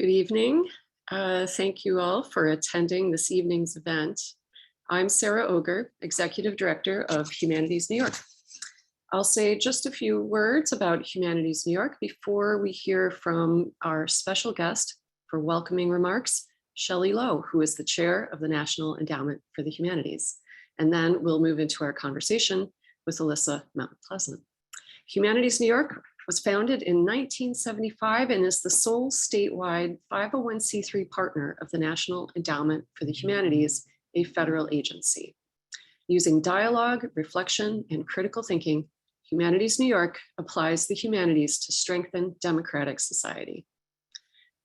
Good evening. Thank you all for attending this evening's event. I'm Sarah Oger, Executive Director of Humanities New York. I'll say just a few words about Humanities New York before we hear from our special guest for welcoming remarks, Shelley Lowe, who is the chair of the National Endowment for the Humanities. And then we'll move into our conversation with Alyssa Mount Pleasant. Humanities New York was founded in 1975 and is the sole statewide 501c3 partner of the National Endowment for the Humanities, a federal agency. Using dialogue, reflection, and critical thinking, Humanities New York applies the humanities to strengthen democratic society.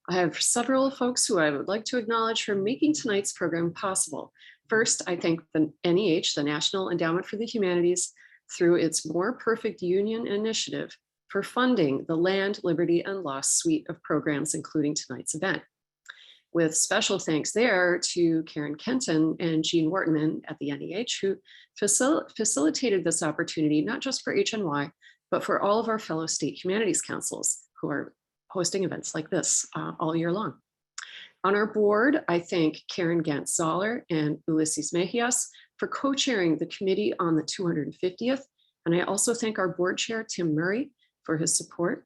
I have several folks who I would like to acknowledge for making tonight's program possible. First, I thank the NEH, the National Endowment for the Humanities, through its More Perfect Union initiative for funding the Land, Liberty, and Loss suite of programs, including tonight's event. With special thanks there to Karen Kenton and Jean Wortman at the NEH, who facilitated this opportunity, not just for HNY, but for all of our fellow state humanities councils who are hosting events like this all year long. On our board, I thank Karen Gantz-Zoller and Ulysses Mejias for co-chairing the committee on the 250th. And I also thank our board chair, Tim Murray, for his support.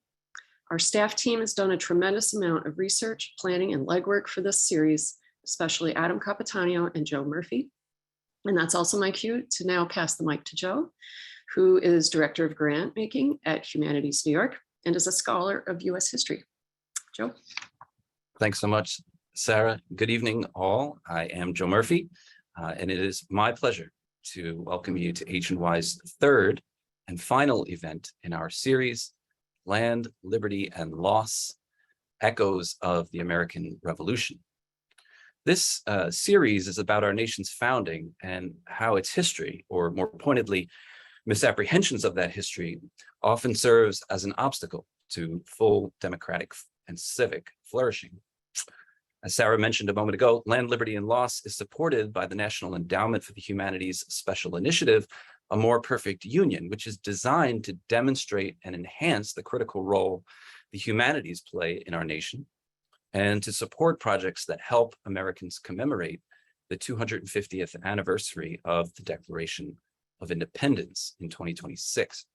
Our staff team has done a tremendous amount of research, planning, and legwork for this series, especially Adam Capitano and Joe Murphy. And that's also my cue to now pass the mic to Joe, who is Director of Grant Making at Humanities New York and is a scholar of US history. Joe. Thanks so much, Sarah. Good evening, all. I am Joe Murphy, and it is my pleasure to welcome you to HNY's third and final event in our series, Land, Liberty, and Loss, Echoes of the American Revolution. This series is about our nation's founding and how its history, or more pointedly, misapprehensions of that history, often serves as an obstacle to full democratic and civic flourishing. As Sarah mentioned a moment ago, Land, Liberty, and Loss is supported by the National Endowment for the Humanities Special Initiative, A More Perfect Union, which is designed to demonstrate and enhance the critical role the humanities play in our nation, and to support projects that help Americans commemorate the 250th anniversary of the Declaration of Independence in 2026.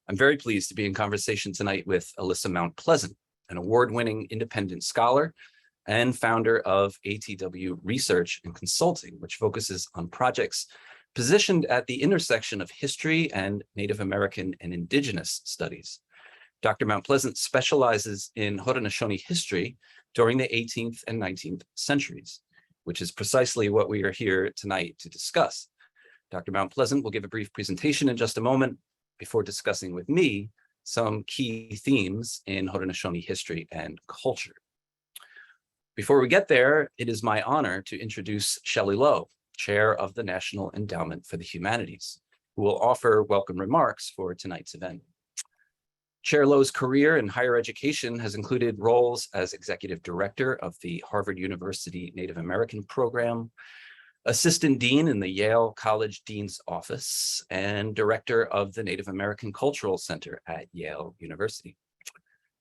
I'm very pleased to be in conversation tonight with Alyssa Mount Pleasant, an award-winning independent scholar and founder of ATW Research and Consulting, which focuses on projects positioned at the intersection of history and Native American and Indigenous studies. Dr. Mount Pleasant specializes in Haudenosaunee history during the 18th and 19th centuries, which is precisely what we are here tonight to discuss. Dr. Mount Pleasant will give a brief presentation in just a moment before discussing with me some key themes in Haudenosaunee history and culture. Before we get there, it is my honor to introduce Shelley Lowe, Chair of the National Endowment for the Humanities, who will offer welcome remarks for tonight's event. Chair Lowe's career in higher education has included roles as Executive Director of the Harvard University Native American Program, Assistant Dean in the Yale College Dean's Office, and Director of the Native American Cultural Center at Yale University.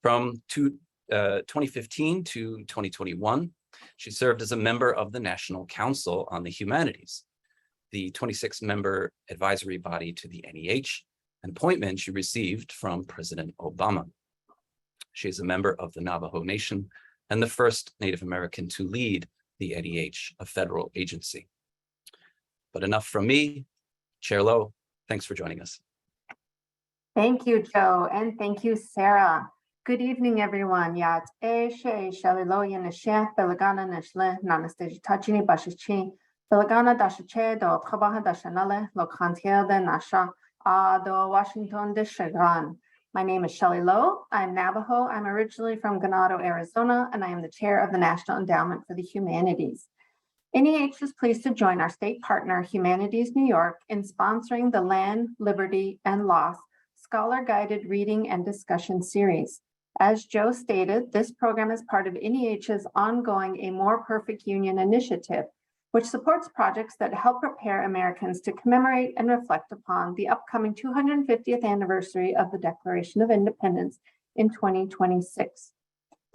From 2015 to 2021, she served as a member of the National Council on the Humanities, the 26-member advisory body to the NEH, an appointment she received from President Obama. She is a member of the Navajo Nation and the first Native American to lead the NEH, a federal agency. But enough from me. Chair Lowe, thanks for joining us. Thank you, Joe, and thank you, Sarah. Good evening, everyone. Yat Shelley Lowe Yanishe, Belagana Nishle, Nanastasia Tachini Bashichi, Belagana Dashache, do Trabaja Dashanale, Locantiel de Nasha, do Washington de Chagrin. My name is Shelley Lowe. I'm Navajo. I'm originally from Ganado, Arizona, and I am the chair of the National Endowment for the Humanities. NEH is pleased to join our state partner, Humanities New York, in sponsoring the Land, Liberty, and Loss Scholar-Guided Reading and Discussion Series. As Joe stated, this program is part of NEH's ongoing A More Perfect Union initiative, which supports projects that help prepare Americans to commemorate and reflect upon the upcoming 250th anniversary of the Declaration of Independence in 2026.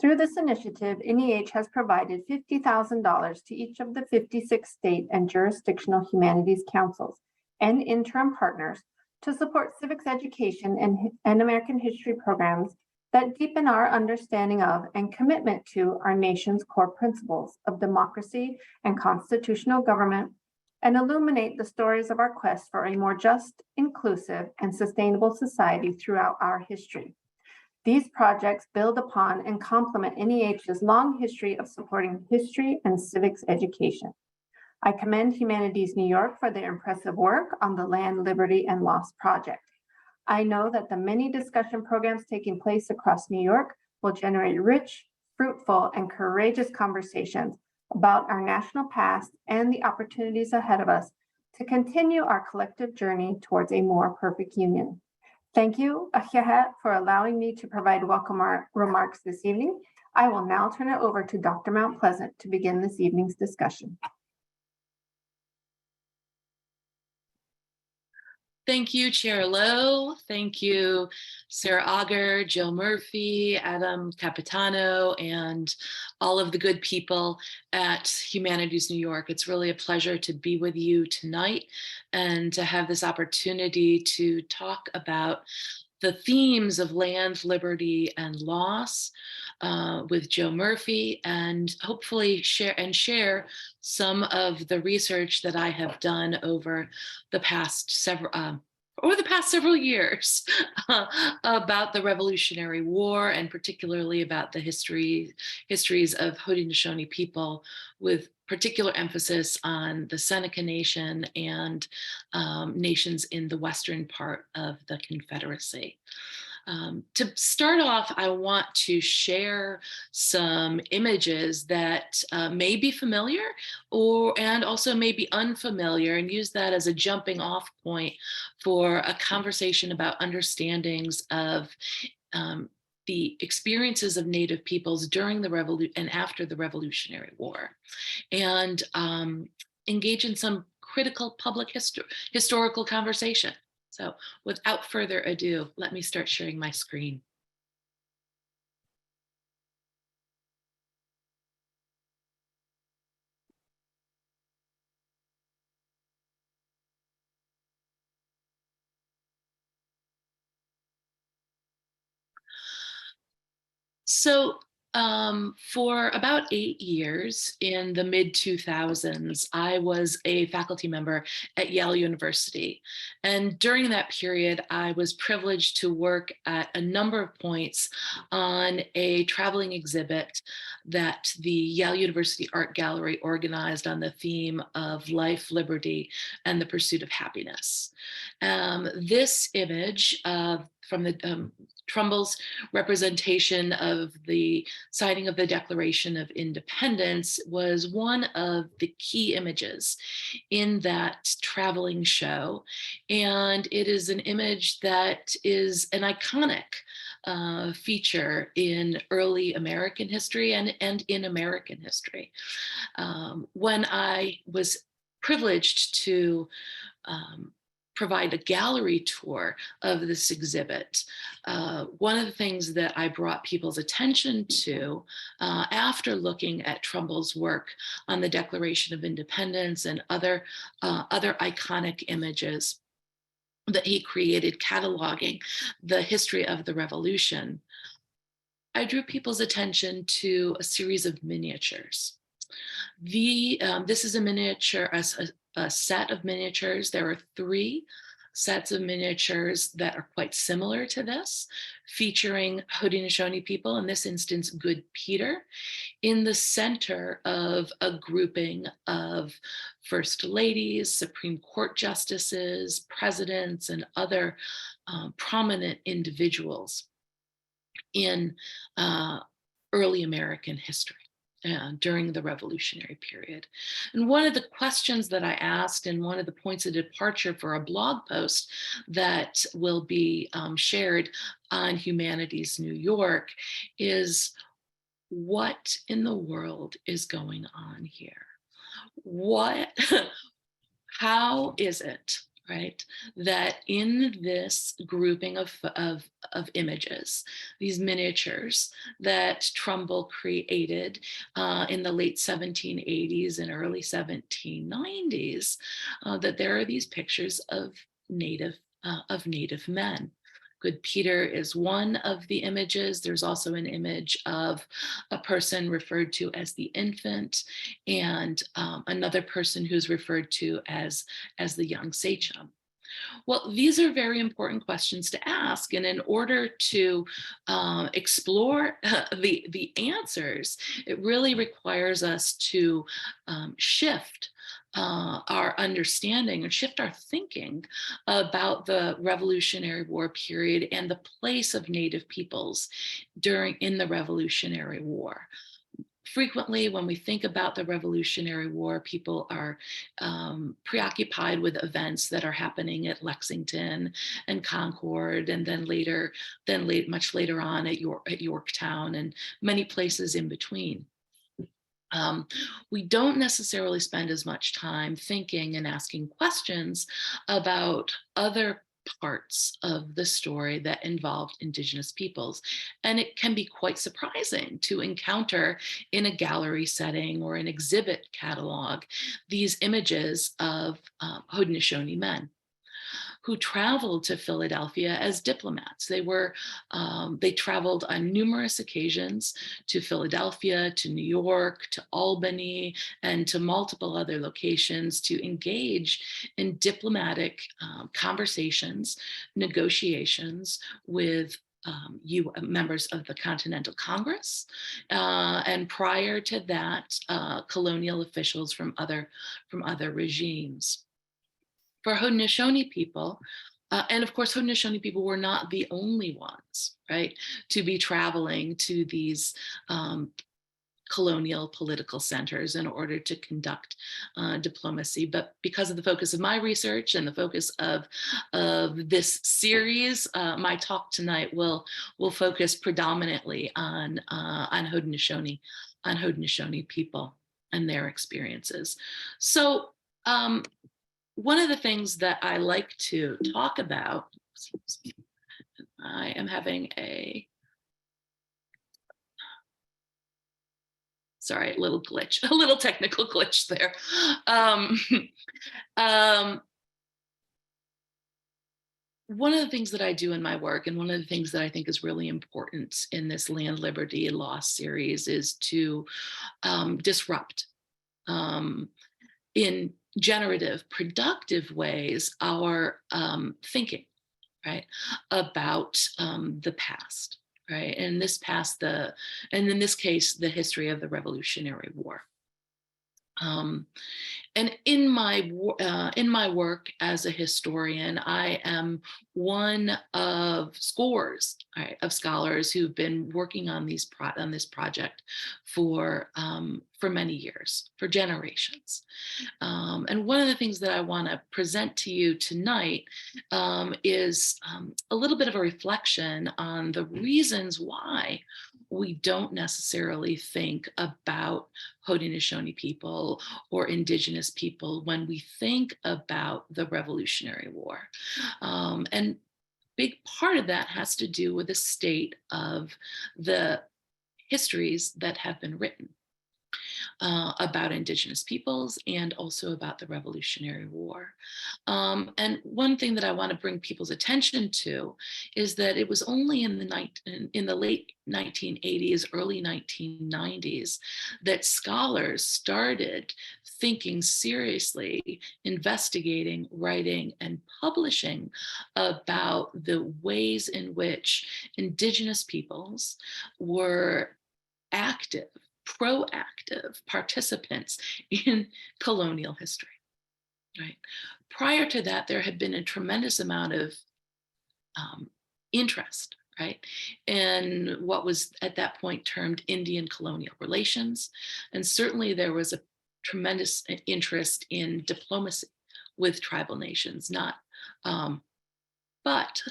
Through this initiative, NEH has provided $50,000 to each of the 56 state and jurisdictional humanities councils and interim partners to support civics education and American history programs that deepen our understanding of and commitment to our nation's core principles of democracy and constitutional government, and illuminate the stories of our quest for a more just, inclusive, and sustainable society throughout our history. These projects build upon and complement NEH's long history of supporting history and civics education. I commend Humanities New York for their impressive work on the Land, Liberty, and Loss project. I know that the many discussion programs taking place across New York will generate rich, fruitful, and courageous conversations about our national past and the opportunities ahead of us to continue our collective journey towards a more perfect union. Thank you, Ahiahet, for allowing me to provide welcome remarks this evening. I will now turn it over to Dr. Mount Pleasant to begin this evening's discussion. Thank you, Chair Lowe. Thank you, Sarah Auger, Jill Murphy, Adam Capitano, and all of the good people at Humanities New York. It's really a pleasure to be with you tonight and to have this opportunity to talk about the themes of land, liberty, and loss with Joe Murphy, and hopefully share some of the research that I have done over the past several years about the Revolutionary War, and particularly about the histories of Haudenosaunee people, with particular emphasis on the Seneca Nation and nations in the western part of the Confederacy. To start off, I want to share some images that may be familiar and also may be unfamiliar, and use that as a jumping off point for a conversation about understandings of the experiences of Native peoples during the Revolution and after the Revolutionary War, and engage in some critical public historical conversation. So without further ado, let me start sharing my screen. So for about 8 years in the mid-2000s, I was a faculty member at Yale University. And during that period, I was privileged to work at a number of points on a traveling exhibit that the Yale University Art Gallery organized on the theme of life, liberty, and the pursuit of happiness. This image from the Trumbull's representation of the signing of the Declaration of Independence was one of the key images in that traveling show. And it is an image that is an iconic feature in early American history and in American history. When I was privileged to provide a gallery tour of this exhibit, one of the things that I brought people's attention to after looking at Trumbull's work on the Declaration of Independence and other iconic images that he created cataloging the history of the Revolution, I drew people's attention to a series of miniatures. This is a miniature, a set of miniatures. There are 3 sets of miniatures that are quite similar to this, featuring Haudenosaunee people, in this instance, Good Peter, in the center of a grouping of first ladies, Supreme Court justices, presidents, and other prominent individuals in early American history. During the Revolutionary period. And one of the questions that I asked, and one of the points of departure for a blog post that will be shared on Humanities New York, is what in the world is going on here? How is it right? That in this grouping of images, these miniatures that Trumbull created in the late 1780s and early 1790s, that there are these pictures of native men. Good Peter is one of the images. There's also an image of a person referred to as the infant, and another person who's referred to as the young sachem. Well, these are very important questions to ask. And in order to explore the answers, it really requires us to shift our understanding and shift our thinking about the Revolutionary War period and the place of Native peoples in the Revolutionary War. Frequently, when we think about the Revolutionary War, people are preoccupied with events that are happening at Lexington and Concord, and then much later on at Yorktown and many places in between. We don't necessarily spend as much time thinking and asking questions about other parts of the story that involved Indigenous peoples. And it can be quite surprising to encounter in a gallery setting or an exhibit catalog these images of Haudenosaunee men who traveled to Philadelphia as diplomats. They traveled on numerous occasions to Philadelphia, to New York, to Albany, and to multiple other locations to engage in diplomatic conversations, negotiations with members of the Continental Congress, and prior to that, colonial officials from other regimes. For Haudenosaunee people, and of course, Haudenosaunee people were not the only ones, right, to be traveling to these colonial political centers in order to conduct diplomacy. But because of the focus of my research and the focus of this series, my talk tonight will focus predominantly on Haudenosaunee people and their experiences. So one of the things that I like to talk about, I am having a little glitch, a little technical glitch there. One of the things that I do in my work, and one of the things that I think is really important in this Land, Liberty, and Loss series, is to disrupt in generative, productive ways our thinking, right, about the past, right, and and in this case, the history of the Revolutionary War. And in my work as a historian, I am one of scores, right, of scholars who've been working on this project for many years, for generations. And one of the things that I want to present to you tonight is a little bit of a reflection on the reasons why we don't necessarily think about Haudenosaunee people or Indigenous people when we think about the Revolutionary War. And big part of that has to do with the state of the histories that have been written about Indigenous peoples and also about the Revolutionary War. And one thing that I want to bring people's attention to is that it was only in the late 1980s, early 1990s, that scholars started thinking seriously, investigating, writing, and publishing about the ways in which Indigenous peoples were proactive participants in colonial history, right? Prior to that, there had been a tremendous amount of interest, right, in what was at that point termed Indian colonial relations. And certainly there was a tremendous interest in diplomacy with tribal nations, but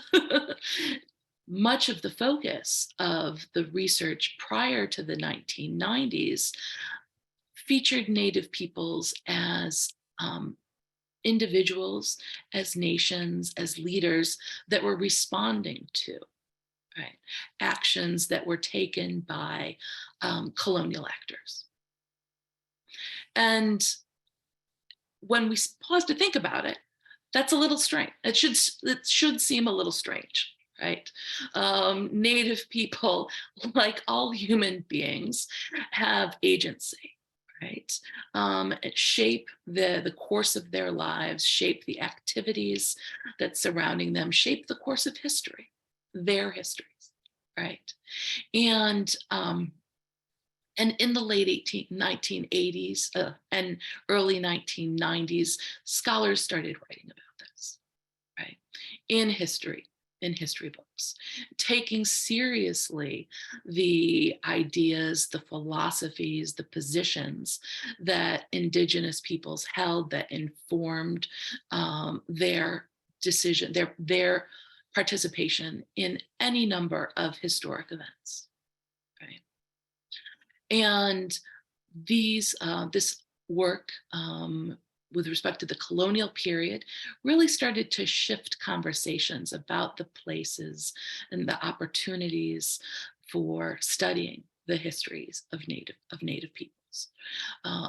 much of the focus of the research prior to the 1990s featured Native peoples as individuals, as nations, as leaders that were responding to, right, actions that were taken by colonial actors. And when we pause to think about it, that's a little strange. It should seem a little strange, right? Native people, like all human beings, have agency, right? Shape the course of their lives, shape the activities that surrounding them, shape the course of history, their histories, right? And in the late 1980s and early 1990s, scholars started writing about this, right? In history books, taking seriously the ideas, the philosophies, the positions that Indigenous peoples held that informed their decision, their participation in any number of historic events, right? And this work with respect to the colonial period really started to shift conversations about the places and the opportunities for studying the histories of Native peoples.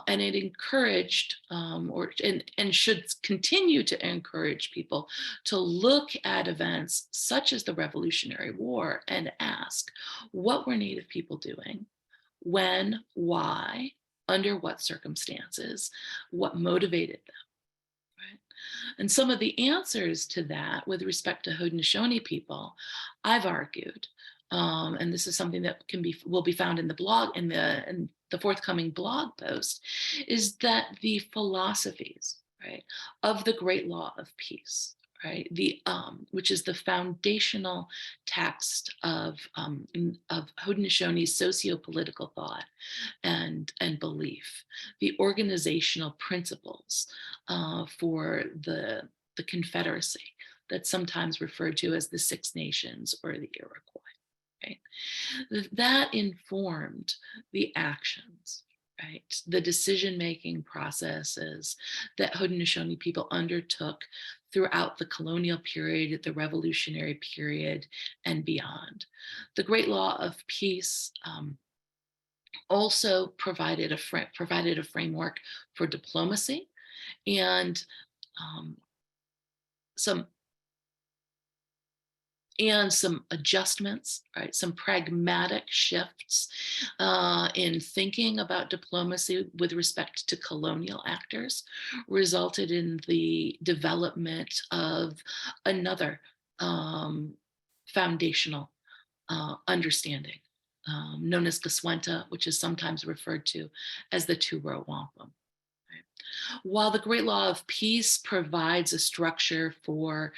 And it encouraged and should continue to encourage people to look at events such as the Revolutionary War and ask, what were Native people doing? When, why, under what circumstances, what motivated them, right? And some of the answers to that with respect to Haudenosaunee people, I've argued, and this is something that will be found in the blog, in the forthcoming blog post, is that the philosophies, right, of the Great Law of Peace, right, which is the foundational text of Haudenosaunee's socio-political thought and belief, the organizational principles for the Confederacy that's sometimes referred to as the Six Nations or the Iroquois, right? That informed the actions, right? The decision-making processes that Haudenosaunee people undertook throughout the colonial period, the Revolutionary period, and beyond. The Great Law of Peace also provided a framework for diplomacy and some adjustments, right? Some pragmatic shifts in thinking about diplomacy with respect to colonial actors resulted in the development of another foundational understanding known as Gaswenta, which is sometimes referred to as the Two-Row Wampum. While the Great Law of Peace provides a structure for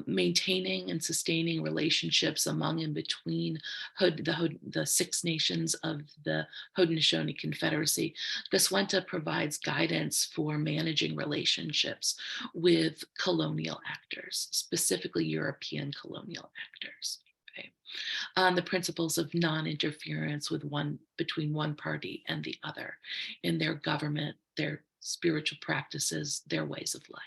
maintaining and sustaining relationships among and between the Six Nations of the Haudenosaunee Confederacy, Gaswenta provides guidance for managing relationships with colonial actors, specifically European colonial actors. On the principles of non-interference between one party and the other in their government, their spiritual practices, their ways of life.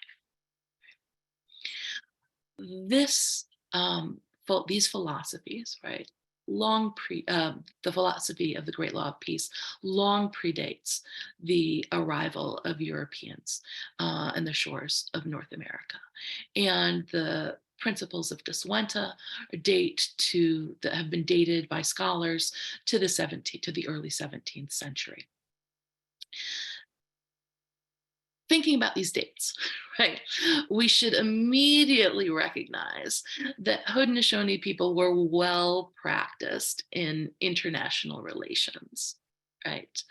These philosophies, right, the philosophy of the Great Law of Peace long predates the arrival of Europeans and the shores of North America. And the principles of Gaswenta have been dated by scholars to the early 17th century. Thinking about these dates, right, we should immediately recognize that Haudenosaunee people were well practiced in international relations, right?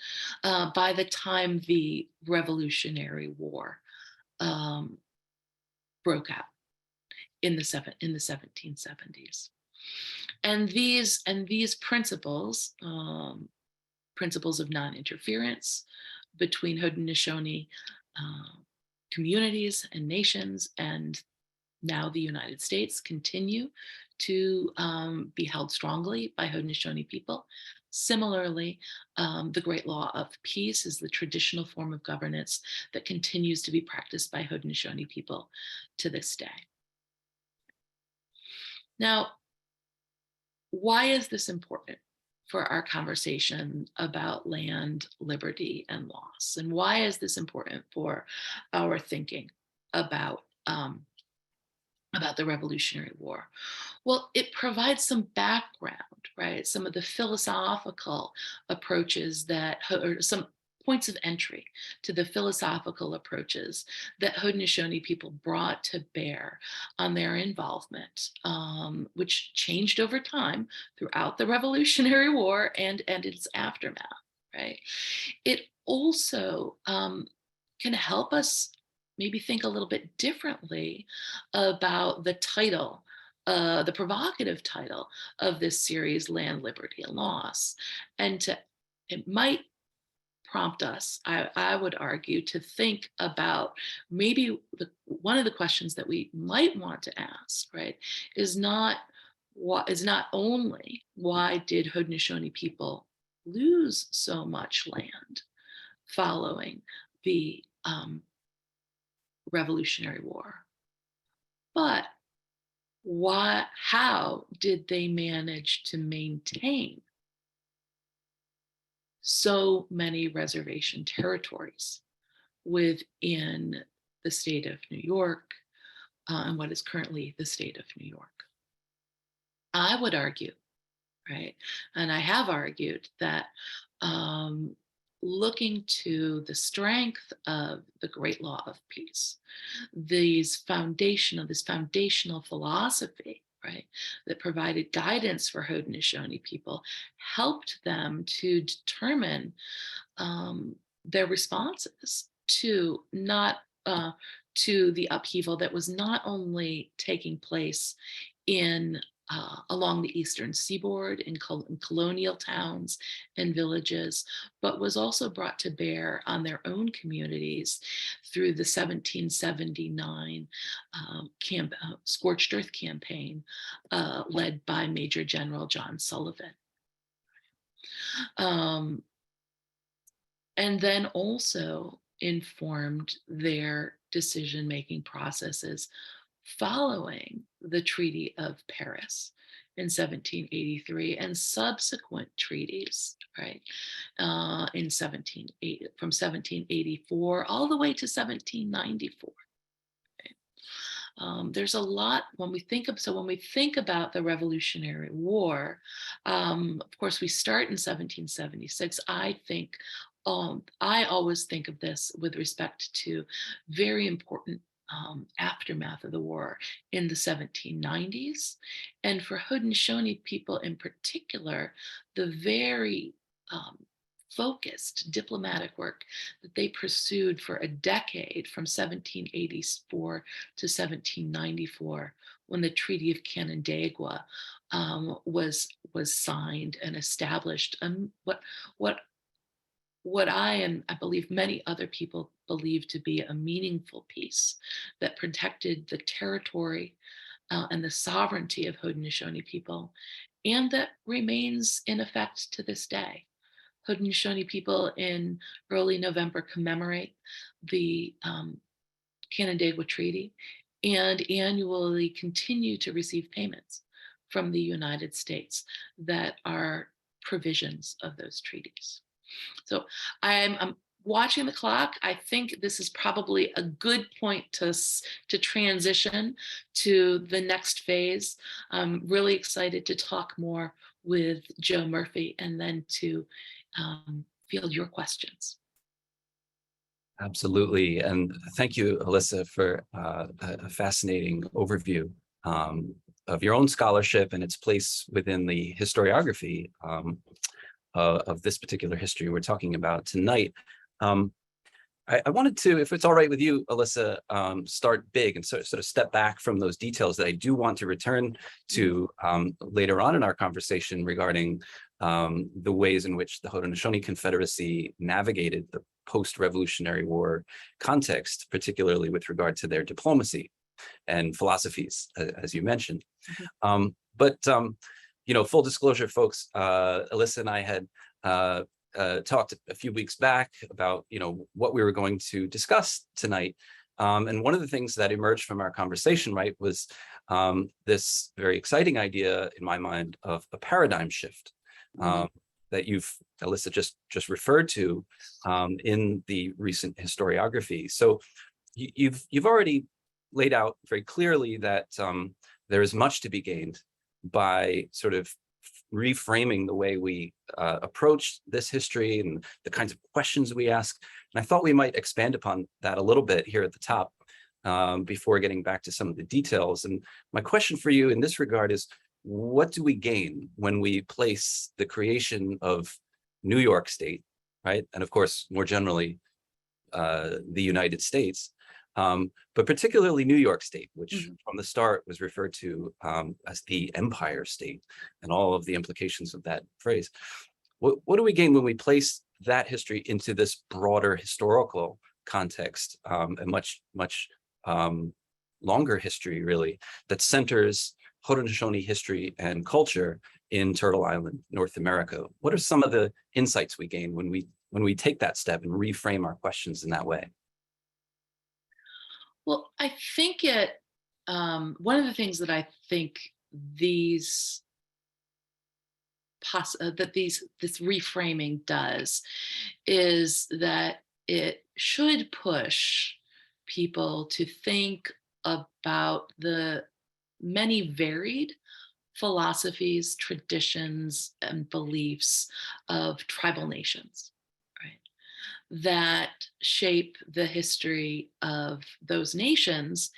By the time the Revolutionary War broke out in the 1770s, and these principles of non-interference between Haudenosaunee communities and nations, and now the United States, continue to be held strongly by Haudenosaunee people Similarly, the Great Law of Peace is the traditional form of governance that continues to be practiced by Haudenosaunee people to this day. Now, why is this important for our conversation about land, liberty, and loss? And why is this important for our thinking about the Revolutionary War? Well, it provides some background, right? Some of the philosophical approaches or some points of entry to the philosophical approaches that Haudenosaunee people brought to bear on their involvement, which changed over time throughout the Revolutionary War and its aftermath, right? It also can help us maybe think a little bit differently about the title, the provocative title of this series, Land, Liberty, and Loss. And it might prompt us, I would argue, to think about maybe one of the questions that we might want to ask, right, is not only why did Haudenosaunee people lose so much land following the Revolutionary War, but how did they manage to maintain so many reservation territories within the state of New York and what is currently the state of New York? I would argue, right, and I have argued that looking to the strength of the Great Law of Peace, this foundational philosophy, right, that provided guidance for Haudenosaunee people, helped them to determine their responses to the upheaval that was not only taking place along the eastern seaboard in colonial towns and villages, but was also brought to bear on their own communities through the 1779 Scorched Earth campaign led by Major General John Sullivan. And then also informed their decision-making processes following the Treaty of Paris in 1783 and subsequent treaties, right, from 1784 all the way to 1794. There's a lot when we think about the Revolutionary War. Of course, we start in 1776. I always think of this with respect to very important aftermath of the war in the 1790s, and for Haudenosaunee people in particular, the very focused diplomatic work that they pursued for a decade from 1784 to 1794, when the Treaty of Canandaigua was signed and established, what I and I believe many other people believe to be a meaningful peace that protected the territory and the sovereignty of Haudenosaunee people, and that remains in effect to this day. Haudenosaunee people in early November commemorate the Canandaigua Treaty and annually continue to receive payments from the United States that are provisions of those treaties. So I'm watching the clock. I think this is probably a good point to transition to the next phase. I'm really excited to talk more with Joe Murphy and then to field your questions. Absolutely. And thank you, Alyssa, for a fascinating overview of your own scholarship and its place within the historiography of this particular history we're talking about tonight. I wanted to, if it's all right with you, Alyssa, start big and sort of step back from those details that I do want to return to later on in our conversation regarding the ways in which the Haudenosaunee Confederacy navigated the post-Revolutionary War context, particularly with regard to their diplomacy and philosophies, as you mentioned. But full disclosure, folks, Alyssa and I had talked a few weeks back about, what we were going to discuss tonight. And one of the things that emerged from our conversation, right, was this very exciting idea in my mind of a paradigm shift that Alyssa, just referred to in the recent historiography. So you've already laid out very clearly that there is much to be gained by sort of reframing the way we approach this history and the kinds of questions we ask. And I thought we might expand upon that a little bit here at the top before getting back to some of the details. And my question for you in this regard is, what do we gain when we place the creation of New York State, right? And of course, more generally, the United States, but particularly New York State, which from the start was referred to as the Empire State, and all of the implications of that phrase. What do we gain when we place that history into this broader historical context, a much longer history, really, that centers Haudenosaunee history and culture in Turtle Island, North America? What are some of the insights we gain when we take that step and reframe our questions in that way? Well, I think one of the things that I think this reframing does is that it should push people to think about the many varied philosophies, traditions, and beliefs of tribal nations, right, that shape the history of those nations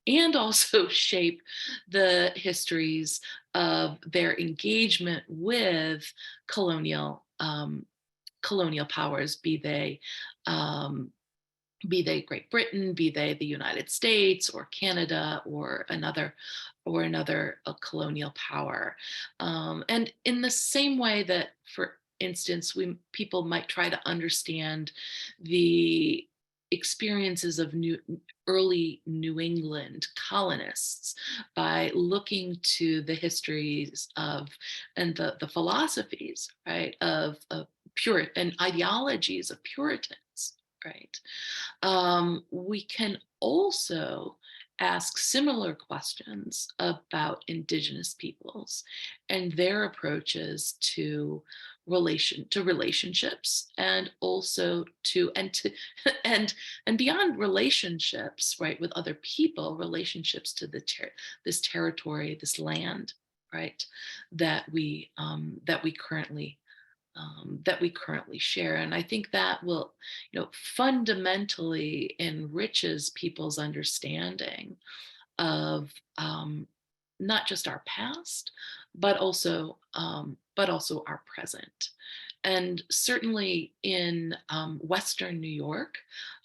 and also shape the histories of their engagement with colonial powers, be they Great Britain, be they the United States or Canada or another colonial power. And in the same way that, for instance, people might try to understand the experiences of early New England colonists by looking to the histories of and the philosophies, right, of Puritan and ideologies of Puritans, right? We can also ask similar questions about Indigenous peoples and their approaches to relationships, and also and beyond relationships, right, with other people, relationships to this territory, this land, right, that we currently share. And I think that will, fundamentally enriches people's understanding of not just our past, but also our present. And certainly in Western New York,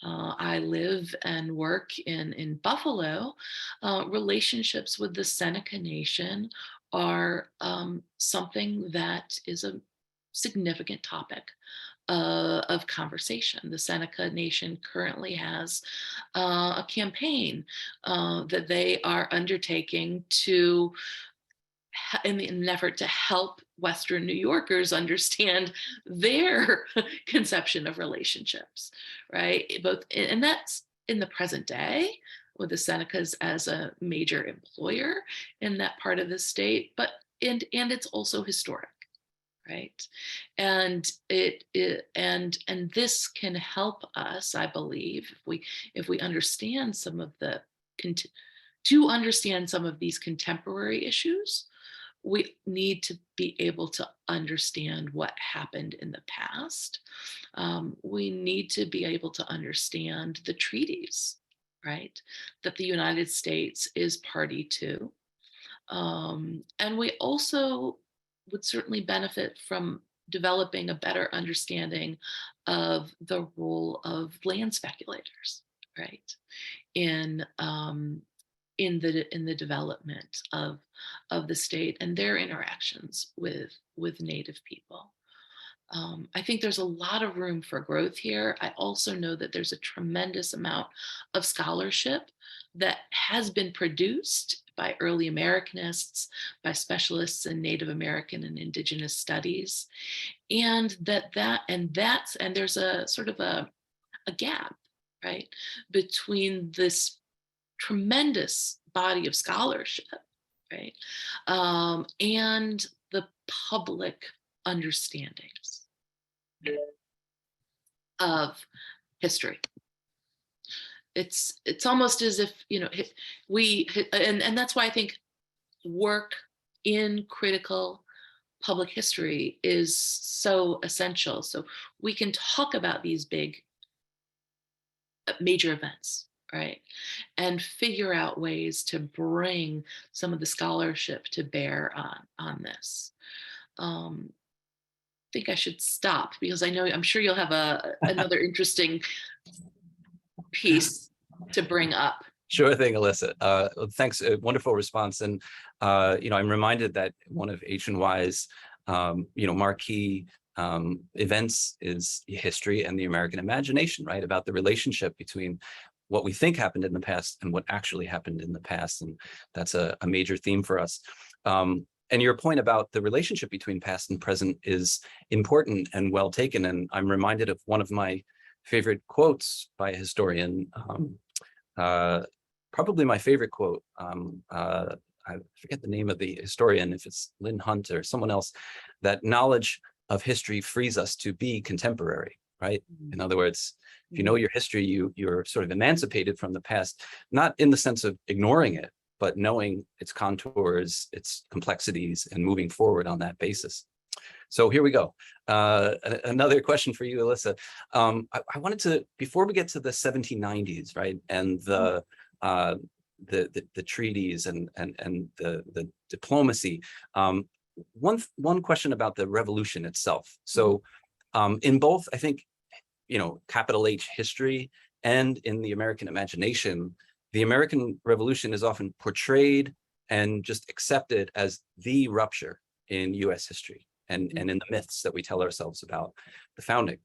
I live and work in Buffalo. Relationships with the Seneca Nation are something that is a significant topic of conversation. The Seneca Nation currently has a campaign that they are undertaking in an effort to help Western New Yorkers understand their conception of relationships, right? And that's in the present day, with the Senecas as a major employer in that part of the state, and it's also historic, right? And this can help us, I believe, if we understand some of these contemporary issues. We need to be able to understand what happened in the past. We need to be able to understand the treaties, right, that the United States is party to. And we also would certainly benefit from developing a better understanding of the role of land speculators, right, in the development of the state and their interactions with Native people. I think there's a lot of room for growth here. I also know that there's a tremendous amount of scholarship that has been produced by early Americanists, by specialists in Native American and Indigenous studies, and there's a sort of a gap, right, between this tremendous body of scholarship, right, and the public understandings of history. It's almost as if, you know, and that's why I think work in critical public history is so essential. So we can talk about these big major events, right, and figure out ways to bring some of the scholarship to bear on this. I think I should stop because I'm sure you'll have another interesting piece to bring up. Sure thing, Alyssa. Thanks. A wonderful response. And, I'm reminded that one of HNY's, marquee events is history and the American imagination, right? About the relationship between what we think happened in the past and what actually happened in the past. And that's a major theme for us. And your point about the relationship between past and present is important and well taken. And I'm reminded of one of my favorite quotes by a historian, probably my favorite quote. I forget the name of the historian, if it's Lynn Hunt or someone else, that knowledge of history frees us to be contemporary, right? In other words, if you know your history, you're sort of emancipated from the past, not in the sense of ignoring it, but knowing its contours, its complexities, and moving forward on that basis. So here we go. Another question for you, Alyssa. I wanted to, before we get to the 1790s, right, and the treaties and the diplomacy, one question about the revolution itself. So in both, I think, capital H history and in the American imagination, the American Revolution is often portrayed and just accepted as the rupture in US history and in the myths that we tell ourselves about the founding.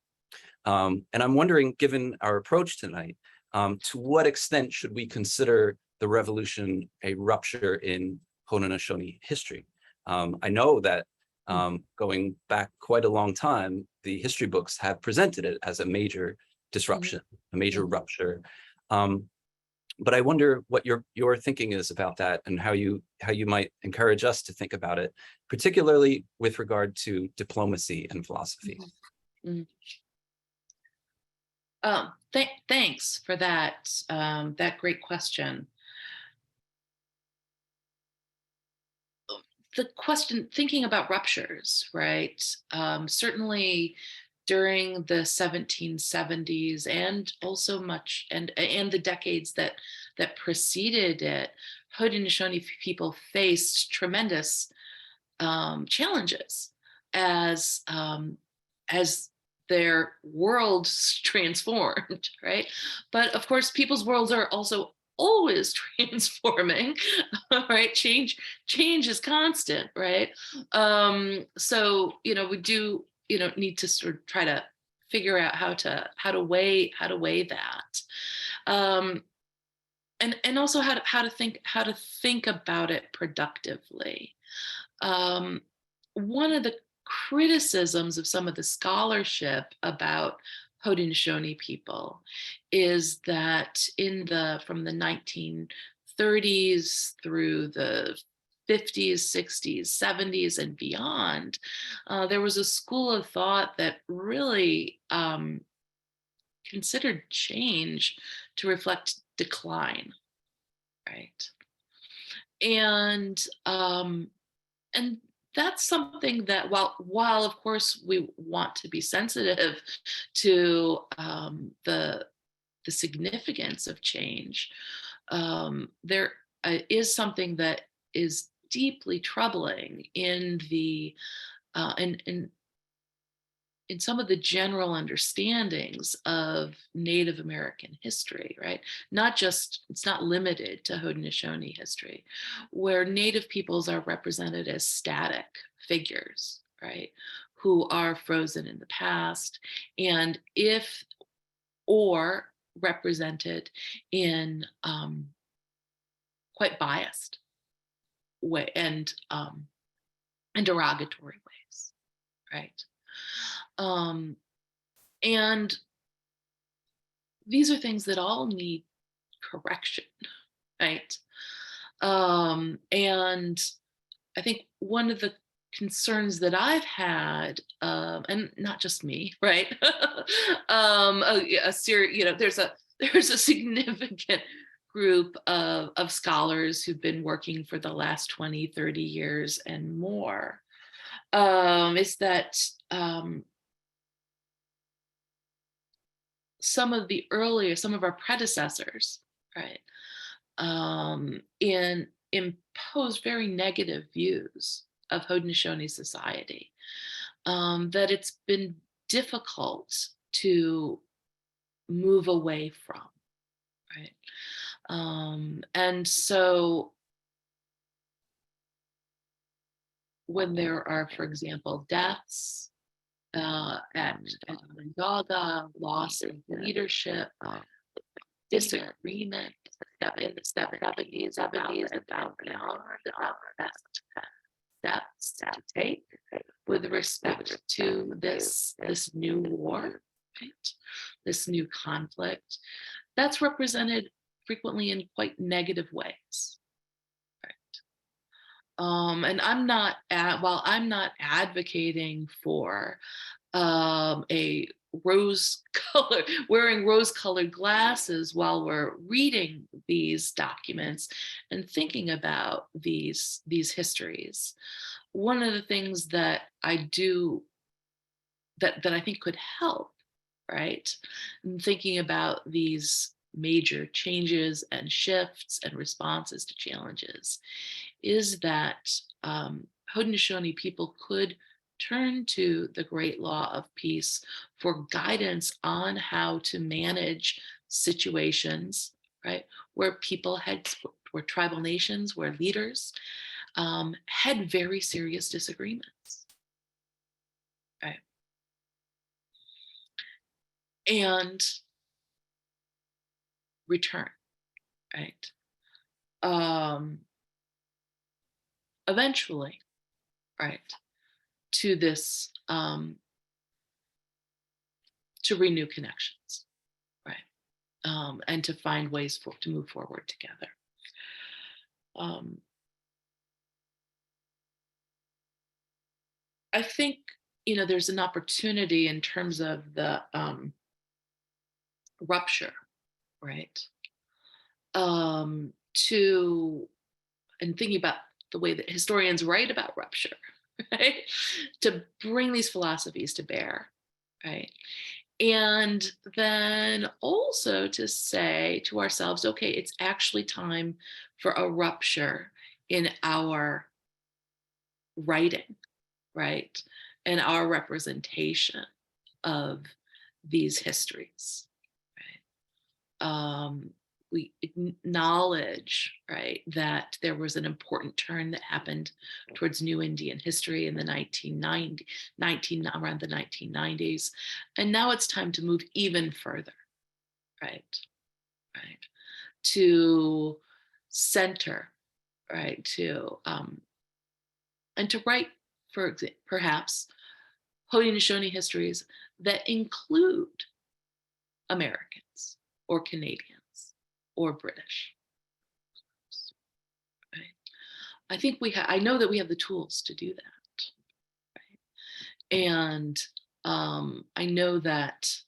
And I'm wondering, given our approach tonight, to what extent should we consider the revolution a rupture in Haudenosaunee history? I know that going back quite a long time, the history books have presented it as a major disruption, a major rupture. But I wonder what your thinking is about that and how you might encourage us to think about it, particularly with regard to diplomacy and philosophy. Thanks for that great question. The question, thinking about ruptures, right? Certainly during the 1770s and also and the decades that preceded it, Haudenosaunee people faced tremendous challenges as their worlds transformed, right? But of course, people's worlds are also always transforming, right? Change is constant, right? So we do need to sort of try to figure out how to weigh that, and also how to think about it productively. One of the criticisms of some of the scholarship about Haudenosaunee people is that from the 1930s through the 50s, 60s, 70s, and beyond, there was a school of thought that really considered change to reflect decline, right? And that's something that, while of course we want to be sensitive to the significance of change, there is something that is deeply troubling in some of the general understandings of Native American history, right? It's not limited to Haudenosaunee history, where Native peoples are represented as static figures, right? Who are frozen in the past, or represented in quite biased way and derogatory ways, right? And these are things that all need correction, right? And I think one of the concerns that I've had, and not just me, right? There's a significant group of scholars who've been working for the last 20, 30 years and more, is that some of our predecessors, right, imposed very negative views of Haudenosaunee society, that it's been difficult to move away from, right? And so when there are, for example, deaths at Gaga, loss of leadership, disagreement in the 70s about best steps to take with respect to this new war, right? This new conflict, that's represented frequently in quite negative ways, right? And while I'm not advocating for wearing rose-colored glasses while we're reading these documents and thinking about these histories, one of the things that I do that I think could help, right, in thinking about these major changes and shifts and responses to challenges, is that Haudenosaunee people could turn to the Great Law of Peace for guidance on how to manage situations, right, where tribal nations, where leaders had very serious disagreements, right? And return, right? Eventually, right, to this, to renew connections, right? And to find ways to move forward together. I think, there's an opportunity in terms of the rupture, right? And thinking about the way that historians write about rupture, right? To bring these philosophies to bear, right? And then also to say to ourselves, okay, it's actually time for a rupture in our writing, right? And our representation of these histories, right? We acknowledge, right, that there was an important turn that happened towards New Indian history in the around the 1990s. And now it's time to move even further, right? To center, right, and to write, for example, perhaps Haudenosaunee histories that include Americans or Canadians or British, right? I think I know that we have the tools to do that, right? And I know that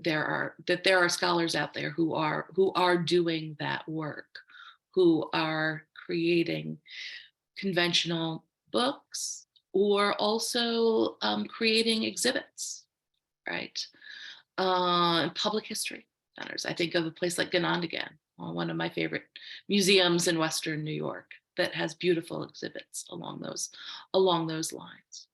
there are scholars out there who are doing that work, who are creating conventional books or also creating exhibits, right? Public history centers. I think of a place like Ganondagan, one of my favorite museums in Western New York, that has beautiful exhibits along those lines.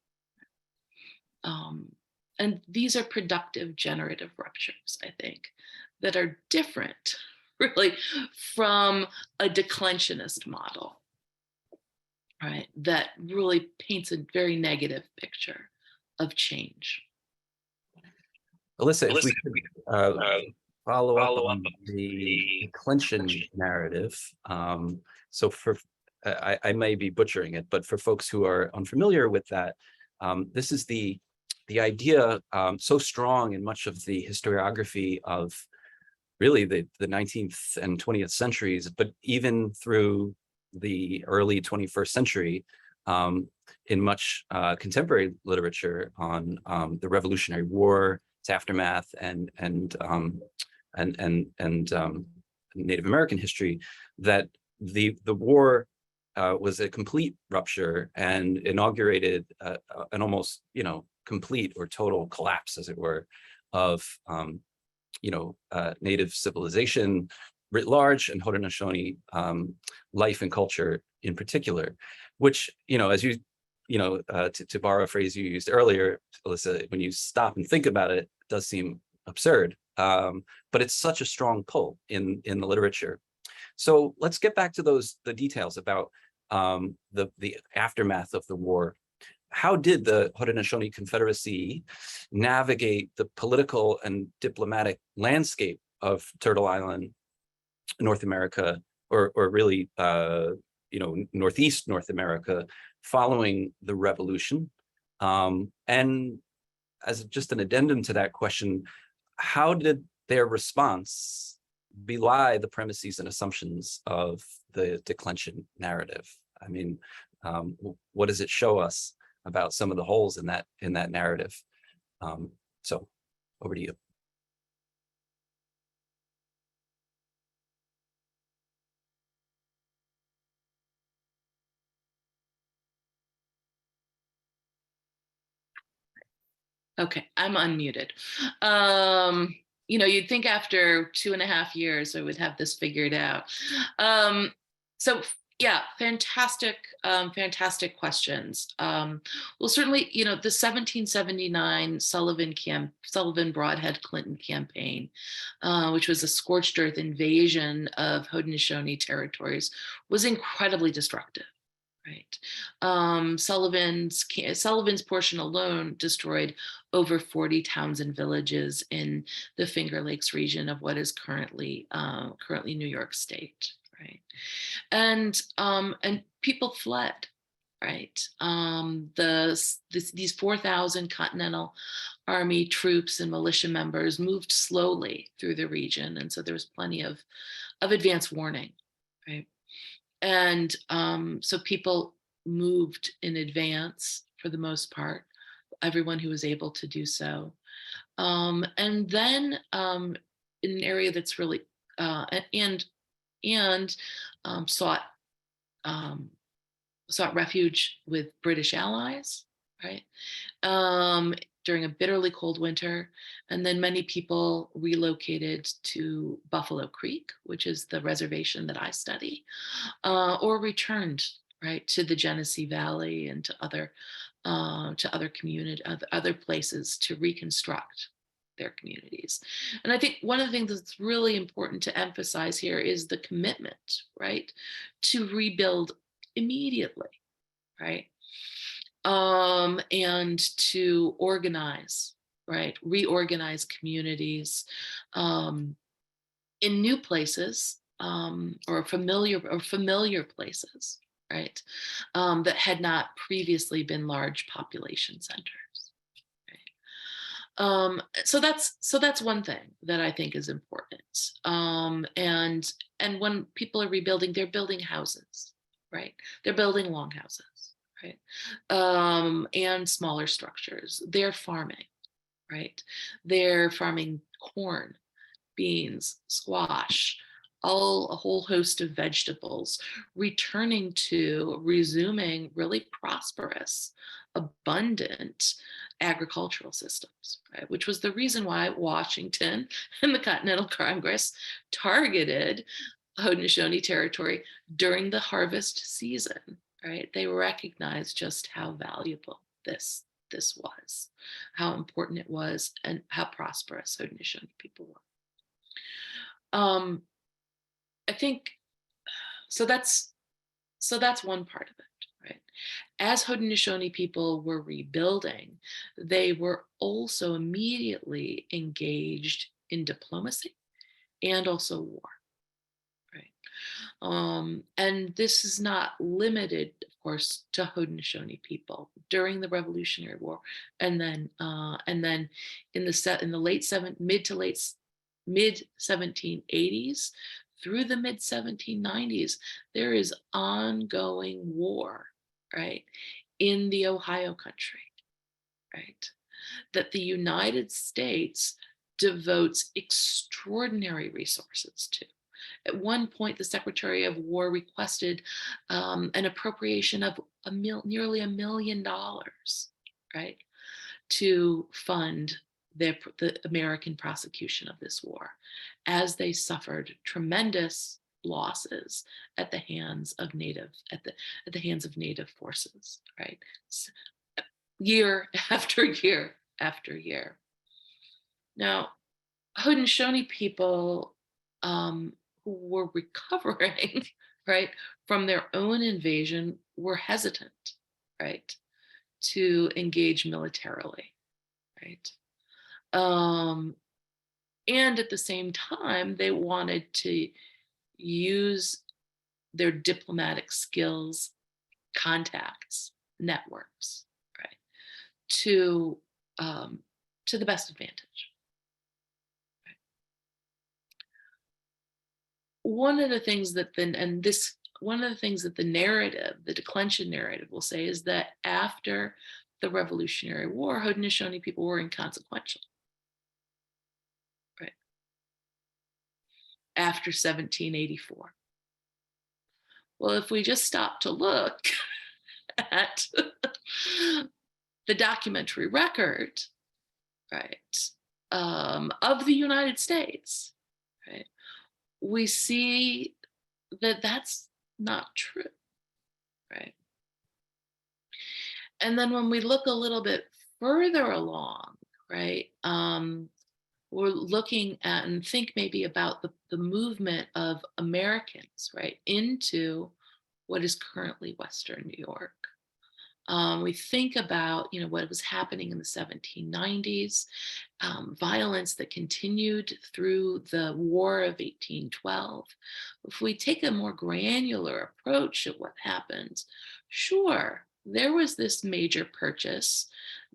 And these are productive generative ruptures, I think, that are different, really, from a declensionist model, right? That really paints a very negative picture of change. Alyssa, if we could follow up on the declension narrative. So I may be butchering it, but for folks who are unfamiliar with that, this is the idea so strong in much of the historiography of really the 19th and 20th centuries, but even through the early 21st century, in much contemporary literature on the Revolutionary War, its aftermath, and Native American history, that the war was a complete rupture and inaugurated an almost complete or total collapse, as it were, of Native civilization writ large, and Haudenosaunee life and culture in particular, which, as you, to borrow a phrase you used earlier, Alyssa, when you stop and think about it, it does seem absurd, but it's such a strong pull in the literature. So let's get back to the details about the aftermath of the war. How did the Haudenosaunee Confederacy navigate the political and diplomatic landscape of Turtle Island, North America, or really, Northeast North America following the revolution? And as just an addendum to that question, how did their response belie the premises and assumptions of the declension narrative? I mean, what does it show us about some of the holes in that narrative? So over to you. Okay, I'm unmuted. You'd think after 2.5 years I would have this figured out. So yeah, fantastic questions. Well, certainly, the 1779 Sullivan Broadhead Clinton campaign, which was a scorched earth invasion of Haudenosaunee territories, was incredibly destructive. Right. Sullivan's portion alone destroyed over 40 towns and villages in the Finger Lakes region of what is currently New York State. Right. And people fled. Right. These 4,000 Continental Army troops and militia members moved slowly through the region, and so there was plenty of advance warning. Right. And so people moved in advance for the most part, everyone who was able to do so. And then in an area that's really, sought refuge with British allies, right? During a bitterly cold winter. And then many people relocated to Buffalo Creek, which is the reservation that I study, or returned, right, to the Genesee Valley and to other places to reconstruct their communities. And I think one of the things that's really important to emphasize here is the commitment, right, to rebuild immediately, right? And to organize, right, reorganize communities in new places, or familiar places, right, that had not previously been large population centers. Right? So that's one thing that I think is important. And when people are rebuilding, they're building houses, right? They're building longhouses. Right. And smaller structures. They're farming, right? They're farming corn, beans, squash, a whole host of vegetables, resuming really prosperous, abundant agricultural systems, right? Which was the reason why Washington and the Continental Congress targeted Haudenosaunee territory during the harvest season. Right? They recognized just how valuable this was, how important it was, and how prosperous Haudenosaunee people were. I think so. That's one part of it, right? As Haudenosaunee people were rebuilding, they were also immediately engaged in diplomacy and also war, right? And this is not limited, of course, to Haudenosaunee people during the Revolutionary War, and then in the mid 1780s through the mid 1790s, there is ongoing war, right, in the Ohio country, right, that the United States devotes extraordinary resources to. At one point, the Secretary of War requested an appropriation of nearly $1 million, right, to fund the American prosecution of this war, as they suffered tremendous losses at the hands of Native forces, right, year after year after year. Now, Haudenosaunee people who were recovering, right, from their own invasion were hesitant, right, to engage militarily, right? And at the same time, they wanted to use their diplomatic skills, contacts, networks, right, to the best advantage. Right? One of the things that the narrative, the declension narrative, will say is that after the Revolutionary War, Haudenosaunee people were inconsequential. Right. After 1784. Well, if we just stop to look at the documentary record, right, of the United States, right, we see that that's not true, right? And then when we look a little bit further along, right, we're looking at and think maybe about the movement of Americans, right, into what is currently Western New York. We think about, what was happening in the 1790s, violence that continued through the War of 1812. If we take a more granular approach at what happened, sure, there was this major purchase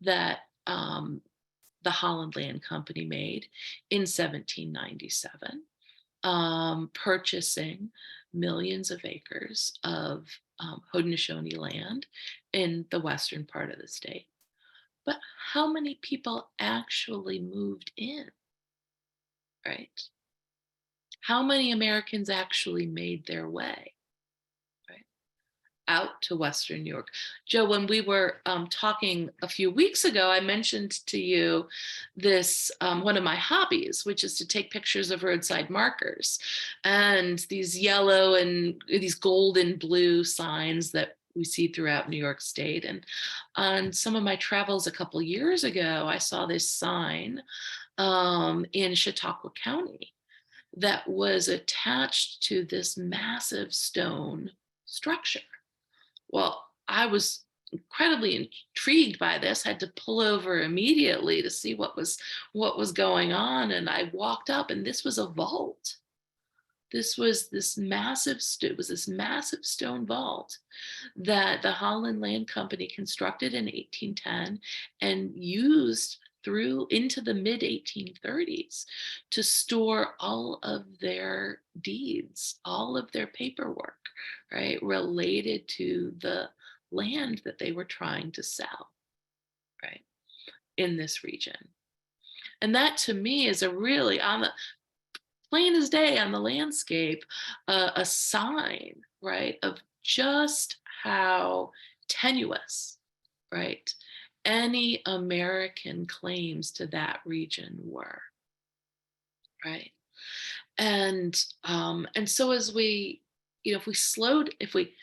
that the Holland Land Company made in 1797, purchasing millions of acres of Haudenosaunee land in the western part of the state. But how many people actually moved in, right? How many Americans actually made their way, right, out to Western New York? Joe, when we were talking a few weeks ago, I mentioned to you this, one of my hobbies, which is to take pictures of roadside markers and these yellow and these gold and blue signs that we see throughout New York State. And on some of my travels a couple years ago, I saw this sign in Chautauqua County that was attached to this massive stone structure. Well, I was incredibly intrigued by this, had to pull over immediately to see what was going on. And I walked up, and this was a vault. This was this massive stone vault that the Holland Land Company constructed in 1810 and used through into the mid 1830s to store all of their deeds, all of their paperwork, right, related to the land that they were trying to sell, right, in this region. And that to me is a really, on the plain as day on the landscape, a sign, right, of just how tenuous, right, any American claims to that region were, right? And so as we, if we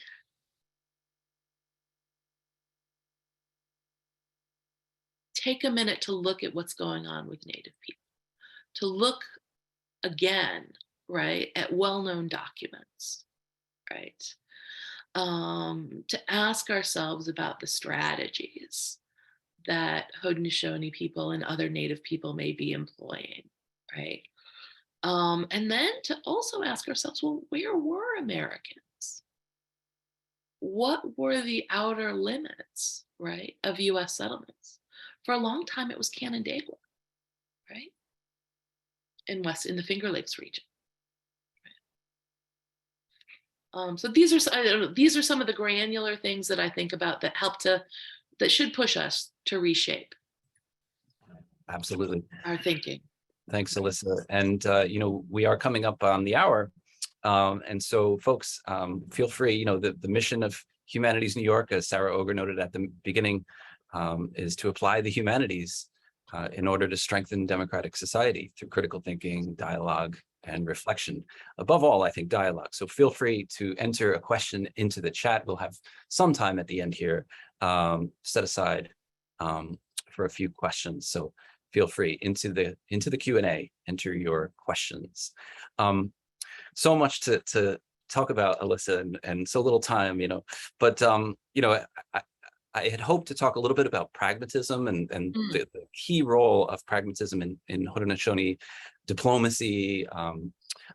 take a minute to look at what's going on with Native people, to look again, right, at well-known documents, right, to ask ourselves about the strategies that Haudenosaunee people and other Native people may be employing, right, And then to also ask ourselves, well, where were Americans? What were the outer limits, right, of US settlements? For a long time, it was Canandaigua, right? In the Finger Lakes region. So these are some of the granular things that I think about that that should push us to reshape Absolutely. our thinking. Thanks, Alyssa. And, we are coming up on the hour. And so folks, feel free, the mission of Humanities New York, as Sarah Oger noted at the beginning, is to apply the humanities in order to strengthen democratic society through critical thinking, dialogue, and reflection. Above all, I think dialogue. So feel free to enter a question into the chat. We'll have some time at the end here set aside for a few questions. So feel free into the Q&A, enter your questions. So much to talk about, Alyssa, and so little time, but I had hoped to talk a little bit about pragmatism and the key role of pragmatism in Haudenosaunee diplomacy.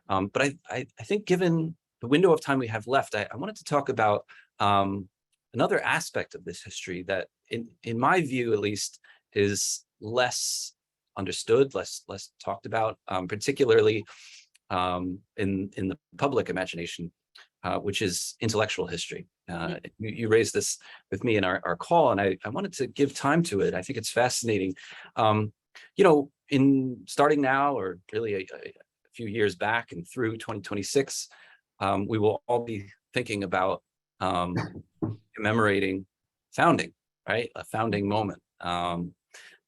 But I think given the window of time we have left, I wanted to talk about another aspect of this history that, in my view at least, is less understood, less talked about, particularly in the public imagination, which is intellectual history. You raised this with me in our call, and I wanted to give time to it. I think it's fascinating. In starting now, or really a few years back and through 2026, we will all be thinking about commemorating founding, right? A founding moment.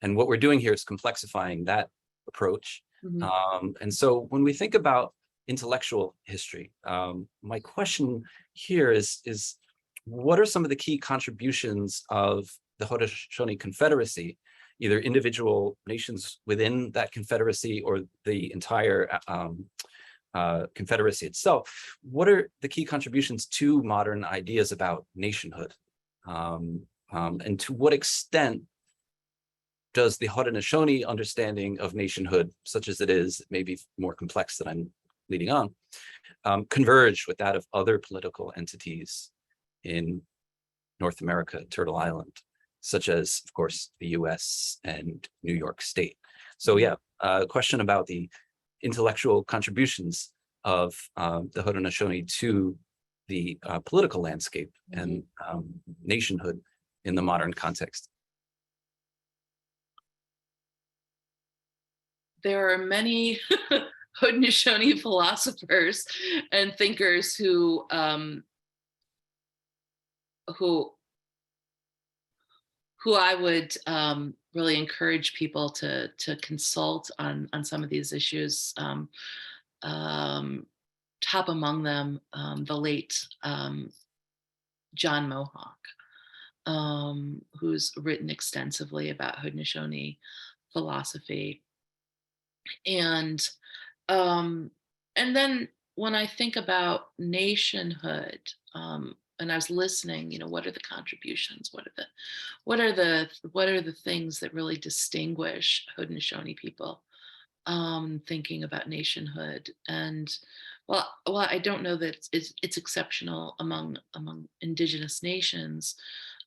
And what we're doing here is complexifying that approach. And so when we think about intellectual history, my question here is what are some of the key contributions of the Haudenosaunee Confederacy, either individual nations within that confederacy or the entire confederacy itself? What are the key contributions to modern ideas about nationhood? And to what extent does the Haudenosaunee understanding of nationhood, such as it is, maybe more complex than I'm leading on, converge with that of other political entities in North America, Turtle Island, such as, of course, the US and New York State? So yeah, a question about the intellectual contributions of the Haudenosaunee to the political landscape and nationhood in the modern context. There are many Haudenosaunee philosophers and thinkers who I would really encourage people to consult on some of these issues. Top among them, the late John Mohawk, who's written extensively about Haudenosaunee philosophy. And then when I think about nationhood, and I was listening, what are the contributions? What are the things that really distinguish Haudenosaunee people thinking about nationhood? And well, I don't know that it's exceptional among Indigenous nations.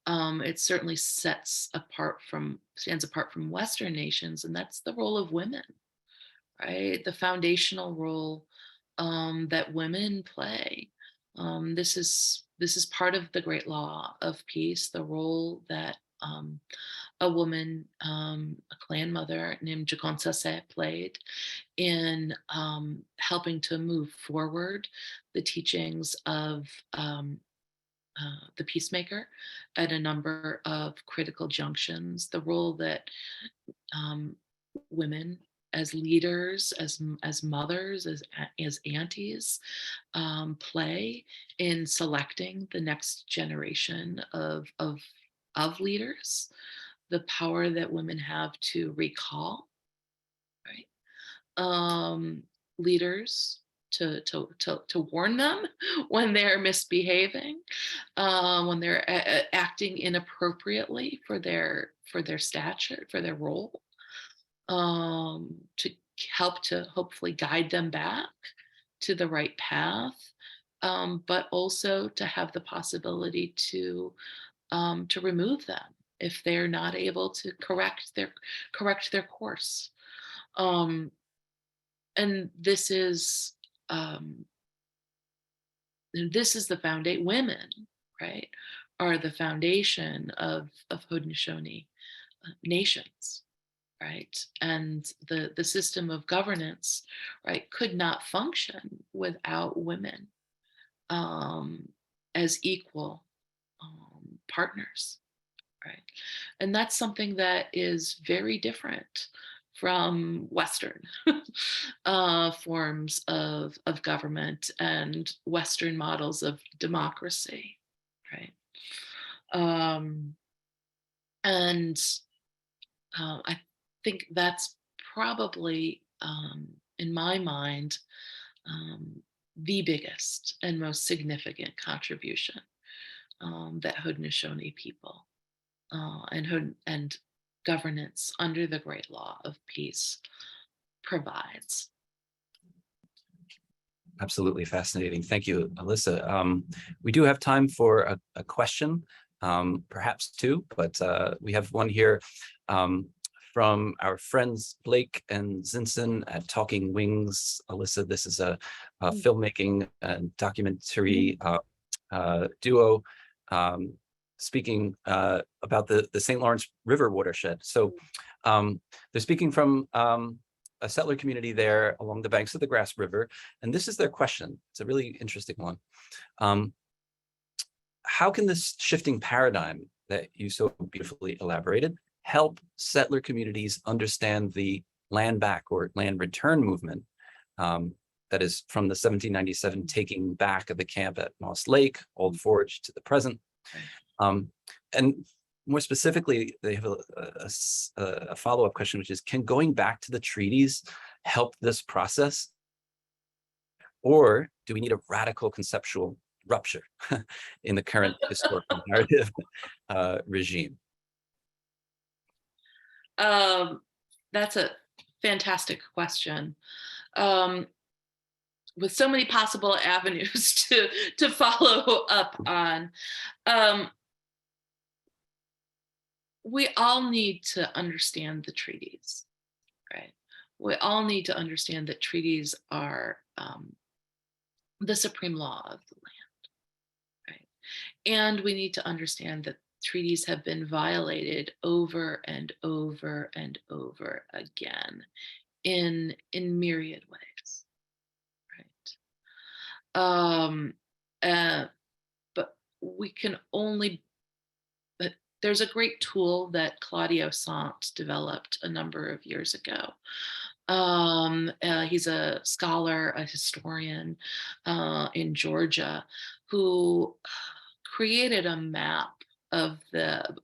It certainly stands apart from Western nations, and that's the role of women, right? The foundational role that women play. This is part of the great law of peace, the role that a woman, a clan mother named Jaconsase, played in helping to move forward the teachings of the peacemaker at a number of critical junctions, the role that women as leaders, as mothers, as aunties, play in selecting the next generation of leaders, the power that women have to recall, right? Leaders to warn them when they're misbehaving, when they're acting inappropriately for their stature, for their role, to help to hopefully guide them back to the right path, but also to have the possibility to remove them if they're not able to correct their course. And this is the foundation. Women, right, are the foundation of Haudenosaunee nations, right? And the system of governance, right, could not function without women as equal partners, right? And that's something that is very different from Western forms of government and Western models of democracy, right? And I think that's probably, in my mind, the biggest and most significant contribution that Haudenosaunee people and governance under the Great Law of Peace provides. Absolutely fascinating. Thank you, Alyssa. We do have time for a question, perhaps two, but we have one here from our friends Blake and Zinsen at Talking Wings. Alyssa, this is a filmmaking and documentary duo speaking about the St. Lawrence River watershed. So they're speaking from a settler community there along the banks of the Grass River. And this is their question. It's a really interesting one. How can this shifting paradigm that you so beautifully elaborated help settler communities understand the land back or land return movement that is from the 1797 taking back of the camp at Moss Lake, Old Forge to the present? And more specifically, they have a follow-up question, which is, can going back to the treaties help this process? Or do we need a radical conceptual rupture in the current historical narrative regime? That's a fantastic question. With so many possible avenues to follow up on. We all need to understand the treaties, right? We all need to understand that treaties are the supreme law of the land, right? And we need to understand that treaties have been violated over and over and over again in myriad ways, right? But we can only. There's a great tool that Claudio Sant developed a number of years ago. He's a scholar, a historian in Georgia, who created a map of the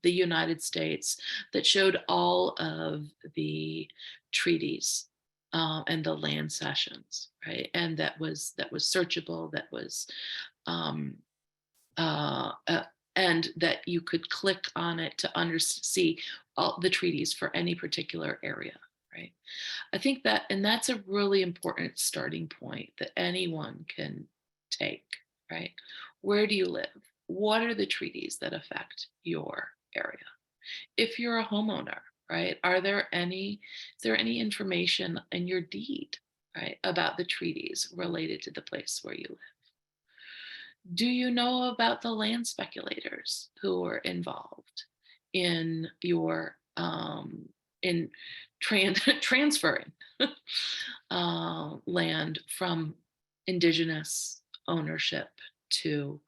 United States that showed all of the treaties and the land cessions, right? And that was searchable. That was and that you could click on it to see all the treaties for any particular area, right? I think that, and that's a really important starting point that anyone can take, right? Where do you live? What are the treaties that affect your area? If you're a homeowner, right? Is there any information in your deed, right, about the treaties related to the place where you live? Do you know about the land speculators who were involved in your transferring land from Indigenous ownership to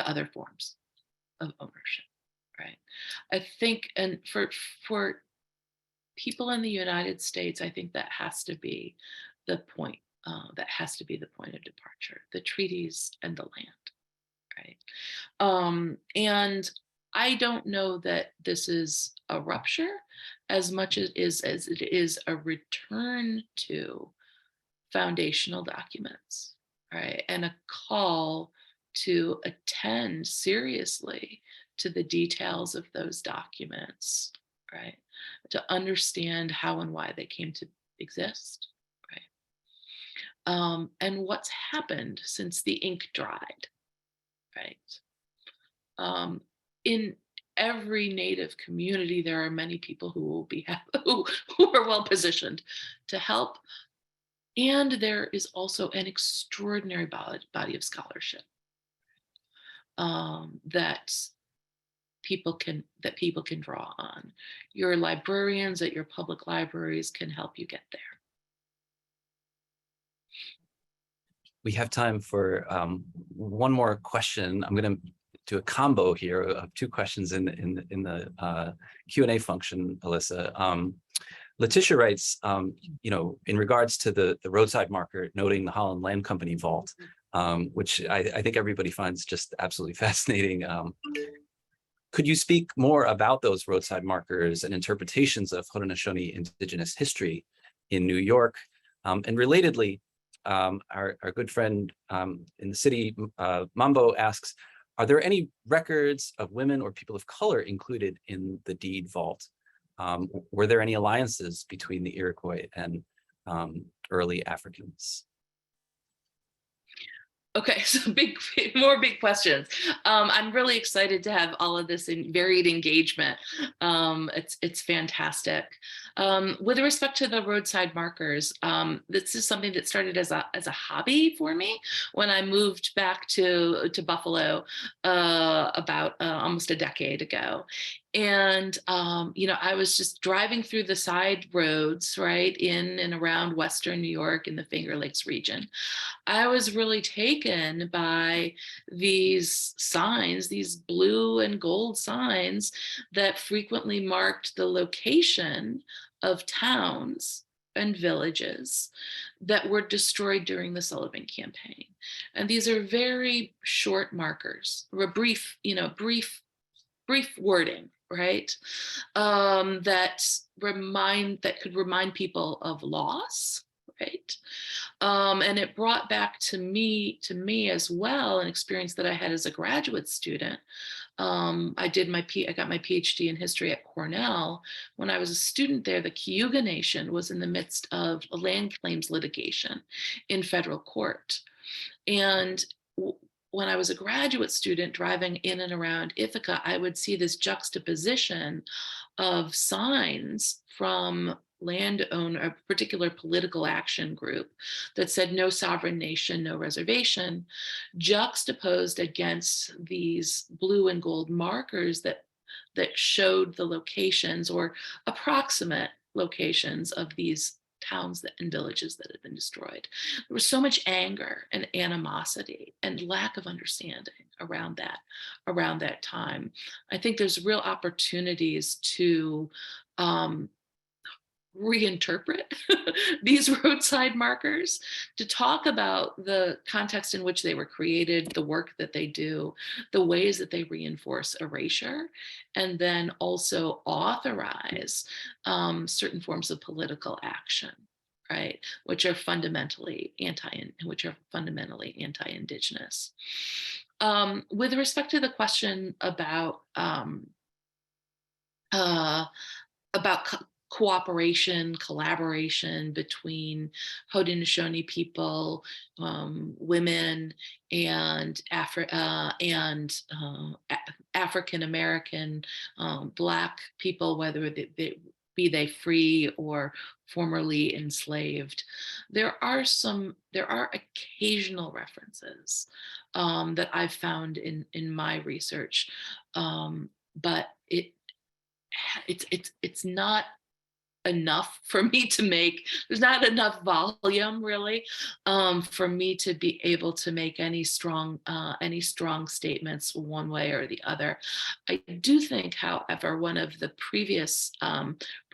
other forms of ownership, right? I think, and for people in the United States, I think that has to be the point. That has to be the point of departure, the treaties and the land, right? And I don't know that this is a rupture as much as it is a return to foundational documents, right? And a call to attend seriously to the details of those documents, right? To understand how and why they came to exist, right? And what's happened since the ink dried, right? In every Native community, there are many people who will be who are well positioned to help, and there is also an extraordinary body of scholarship that people can draw on. Your librarians at your public libraries can help you get there. We have time for one more question. I'm going to do a combo here of two questions in the Q&A function, Alyssa. Letitia writes, in regards to the roadside marker, noting the Holland Land Company vault, which I think everybody finds just absolutely fascinating. Could you speak more about those roadside markers and interpretations of Haudenosaunee Indigenous history in New York? And relatedly, our good friend in the city, Mambo, asks, are there any records of women or people of color included in the deed vault? Were there any alliances between the Iroquois and early Africans? Okay, so more big questions. I'm really excited to have all of this in varied engagement. It's fantastic. With respect to the roadside markers, this is something that started as a hobby for me when I moved back to Buffalo about almost a decade ago. And, I was just driving through the side roads, right, in and around Western New York in the Finger Lakes region. I was really taken by these signs, these blue and gold signs that frequently marked the location of towns and villages that were destroyed during the Sullivan campaign. And these are very short markers, or brief wording, right? That could remind people of loss, right? And it brought back to me as well an experience that I had as a graduate student. I got my PhD in history at Cornell. When I was a student there, the Cayuga Nation was in the midst of a land claims litigation in federal court. And when I was a graduate student driving in and around Ithaca, I would see this juxtaposition of signs from a particular political action group that said no sovereign nation, no reservation, juxtaposed against these blue and gold markers that showed the locations or approximate locations of these towns and villages that had been destroyed. There was so much anger and animosity and lack of understanding around that time. I think there's real opportunities to reinterpret these roadside markers, to talk about the context in which they were created, the work that they do, the ways that they reinforce erasure, and then also authorize certain forms of political action, right, which are fundamentally anti-Indigenous. With respect to the question about cooperation, collaboration between Haudenosaunee people, women, and African American, Black people, whether they be they free or formerly enslaved. There are occasional references that I've found in my research, but it's not enough for me to make. There's not enough volume really for me to be able to make any strong statements one way or the other. I do think, however, one of the previous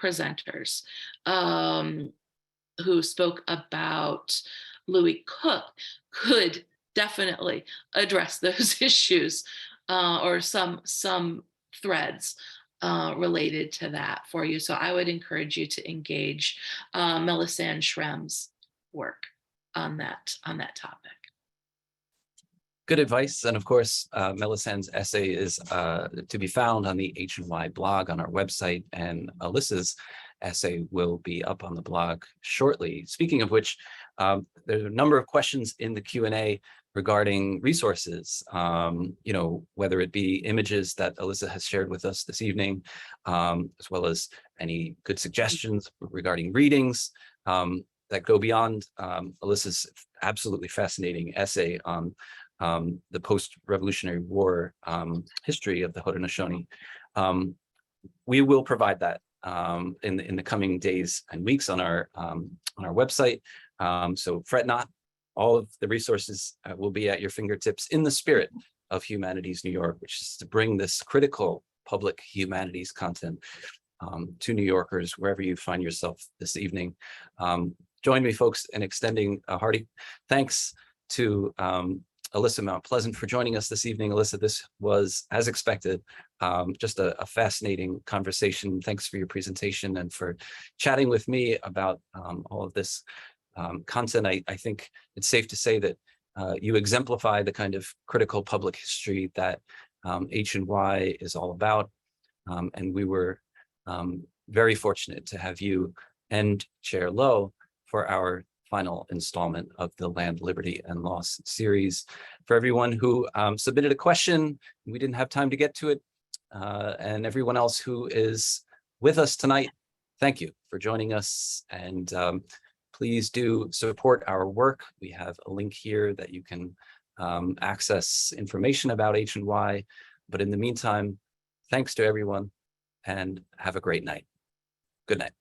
presenters who spoke about Louis Cook could definitely address those issues or some threads related to that for you. So I would encourage you to engage Melisande Schrem's work on that topic. good advice. And of course, Melisand's essay is to be found on the HNY blog on our website, and Alyssa's essay will be up on the blog shortly. Speaking of which, there's a number of questions in the Q&A regarding resources, whether it be images that Alyssa has shared with us this evening, as well as any good suggestions regarding readings that go beyond Alyssa's absolutely fascinating essay on the post-Revolutionary War history of the Haudenosaunee. We will provide that in the coming days and weeks on our website. So fret not. All of the resources will be at your fingertips in the spirit of Humanities New York, which is to bring this critical public humanities content to New Yorkers wherever you find yourself this evening. Join me, folks, in extending a hearty thanks to Alyssa Mount Pleasant for joining us this evening. Alyssa, this was, as expected, just a fascinating conversation. Thanks for your presentation and for chatting with me about all of this content. I think it's safe to say that you exemplify the kind of critical public history that HNY is all about. And we were very fortunate to have you and Chair Lowe for our final installment of the Land, Liberty, and Loss series. For everyone who submitted a question, we didn't have time to get to it, and everyone else who is with us tonight, thank you for joining us. And please do support our work. We have a link here that you can access information about HNY. But in the meantime, thanks to everyone and have a great night. Good night.